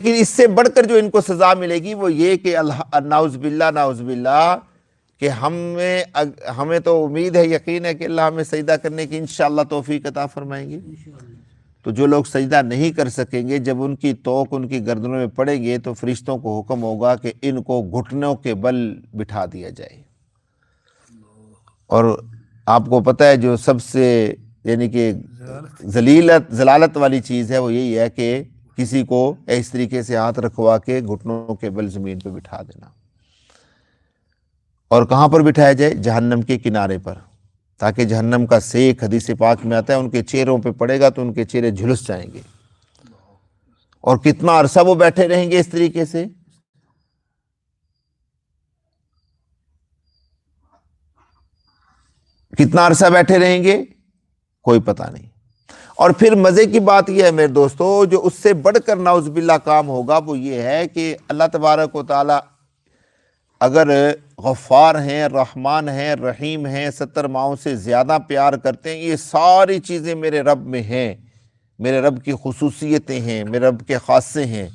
لیکن اس سے بڑھ کر جو ان کو سزا ملے گی وہ یہ کہ نعوذ باللہ کہ ہمیں تو امید ہے، یقین ہے کہ اللہ ہمیں سجدہ کرنے کی انشاءاللہ توفیق عطا فرمائیں گے۔ تو جو لوگ سجدہ نہیں کر سکیں گے، جب ان کی توق ان کی گردنوں میں پڑے گے تو فرشتوں کو حکم ہوگا کہ ان کو گھٹنوں کے بل بٹھا دیا جائے۔ اور آپ کو پتہ ہے جو سب سے یعنی کہ ذلالت والی چیز ہے وہ یہی ہے کہ کسی کو اس طریقے سے ہاتھ رکھوا کے گھٹنوں کے بل زمین پہ بٹھا دینا۔ اور کہاں پر بٹھایا جائے؟ جہنم کے کنارے پر، تاکہ جہنم کا سیک، حدیث پاک میں آتا ہے، ان کے چہروں پہ پڑے گا تو ان کے چہرے جھلس جائیں گے۔ اور کتنا عرصہ وہ بیٹھے رہیں گے اس طریقے سے؟ کتنا عرصہ بیٹھے رہیں گے کوئی پتہ نہیں۔ اور پھر مزے کی بات یہ ہے میرے دوستو، جو اس سے بڑھ کر نعوذ باللہ کام ہوگا وہ یہ ہے کہ اللہ تبارک و تعالی اگر غفار ہیں، رحمان ہیں، رحیم ہیں، 70 ماؤں سے زیادہ پیار کرتے ہیں، یہ ساری چیزیں میرے رب میں ہیں، میرے رب کی خصوصیتیں ہیں، میرے رب کے خاصے ہیں،